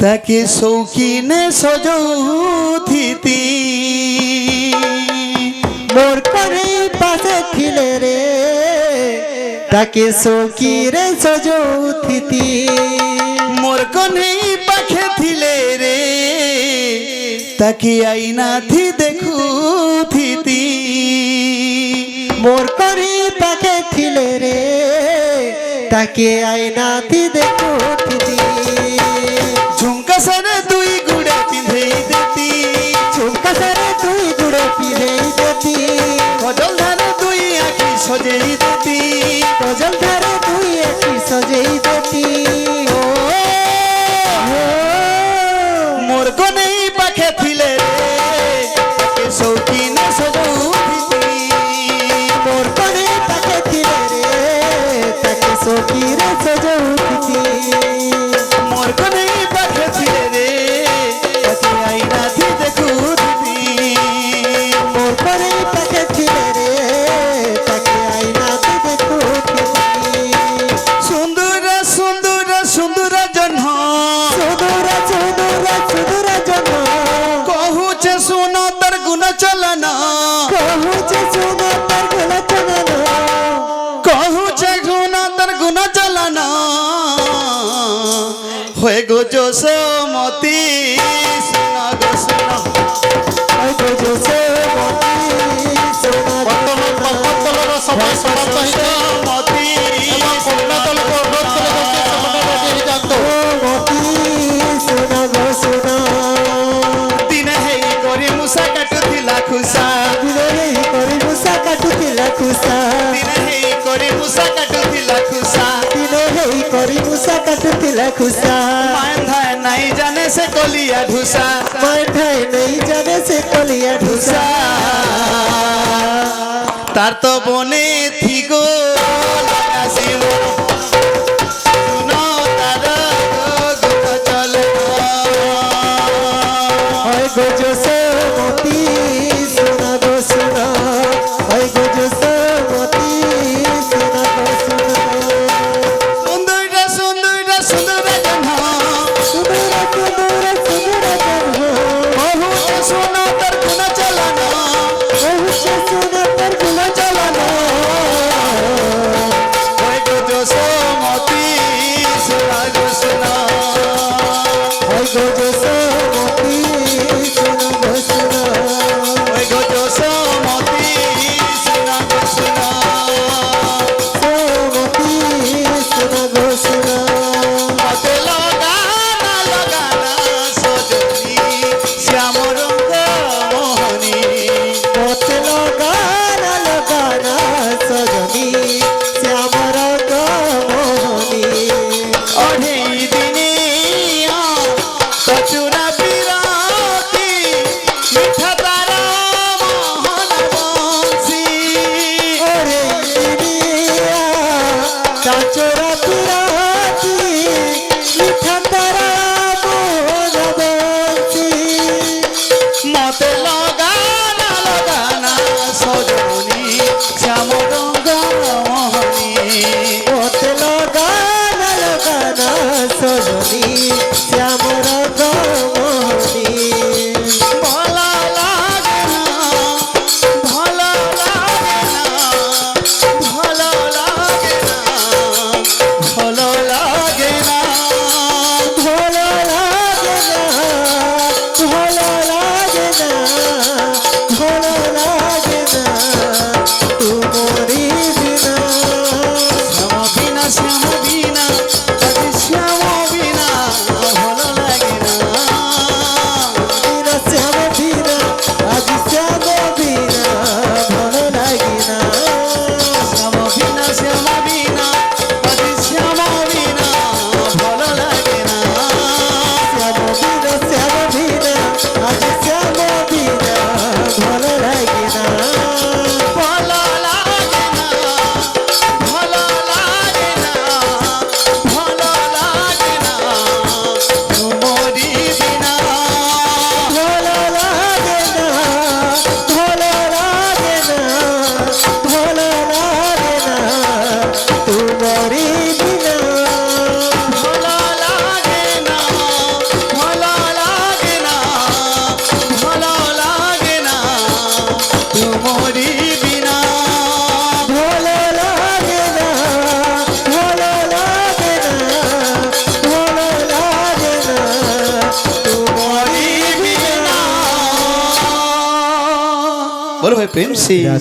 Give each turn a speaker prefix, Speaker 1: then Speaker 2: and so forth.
Speaker 1: তাকে শৌখিনে সজৌথিতি
Speaker 2: মোর করে পাশে ছিলে রে তাকে সৌকিরে সজৌথিতি
Speaker 1: মোর কনেই পাখে থিলে রে তাকে আইনা থি দেখুথিতি
Speaker 2: মোর করে পাখে ছিলে রে তাকে আইনাতি দেখুথিতি
Speaker 1: ঝুমকা সারে দুই গুড়ে পিঁধেই দেতি
Speaker 2: ঝুমকা সারে তুই গুড়ে পিড়েই দেতি
Speaker 1: কজল ধারে দুই আঁখি সজেই দেতি
Speaker 2: কজল ধারে তুই একটি সজেই দেতি ও
Speaker 1: মোর কনেই পাখে থিলে রে তাকে শৌখিনে সজৌথিতি
Speaker 2: মোর করে পাখে ছিলে রে তাকে সৌকিরে সজৌথিতি
Speaker 1: মোর কনেই পাখে থিলে রে তাকে আইনা থি দেখুথিতি
Speaker 2: মোর করে পাখে ছিলে রে তাকে আইনাতে দেখুথিতি
Speaker 1: সুন্দরা সুন্দরা সুন্দরা জহ্ন
Speaker 2: সুদূরা সুদূরা সুদূরা জন
Speaker 1: কহুছে শুন তার গুণ চলনা
Speaker 2: কহুছে শুনো তার গলা চলনা
Speaker 1: কহুছে গুণ তার গুণ চলনা হয়ে গো যশোমতি শোনা গো শোনা
Speaker 2: ওই গো সে মতি সোনা
Speaker 3: পর্বতদলର সবাই সমাপ্ত হয়েছে
Speaker 1: যশোমতি
Speaker 3: এবং কন্যা দলকে অনুরোধ করে যাচ্ছে ସେମାନେ রেডি ହେଇଯାନ୍ତୁ
Speaker 2: মতি সোনা গো সোনা
Speaker 1: দিনে হেই করে মুসা কাটুথিলা খুসা
Speaker 2: দিনে হেই করে মুসা কাটুଥିଲା খুসা
Speaker 1: দিনে হেই করে মুসা কাটুথিলা খুসা
Speaker 2: দিনে হেই করে মুসা কাটুଥିଲା খুসা
Speaker 1: মায় ধায় নাই জানে সে কলিয়া ঢুসা
Speaker 2: মাঠাই নেই জানে সে কলিয়া ঢুসা
Speaker 1: তার তো বনে থিগো লাগাসি মন শুনো তার গুণ চলে
Speaker 2: হয় গো সে মতি সোনা গো সোনা হয় গো সে মতি সোনা গো সোনা
Speaker 1: সুন্দরা সুন্দরা সুন্দরা জহ্ন
Speaker 2: সুদূরা সুদূরা সুদূরা জন
Speaker 1: বহু শুনো তার গুণ চলনা
Speaker 2: বহুছে সোনা তার গুলো চলানো
Speaker 1: ওই গো যশোমতি শোনা গো শোনা
Speaker 2: হয় গো সে মতি সোনা গো সোনা
Speaker 1: ওই গো যশোমতি শোনা গো শোনা
Speaker 2: মতি সোনা গো সোনা
Speaker 1: মতে লগানা লগানা সজনী শ্যাম রঙ্গ মোহনী
Speaker 2: মতে লগানা লগানা সজনী শ্যামর মোহনী
Speaker 1: অঢেই দিনে তোর बोलो भाई प्रेम से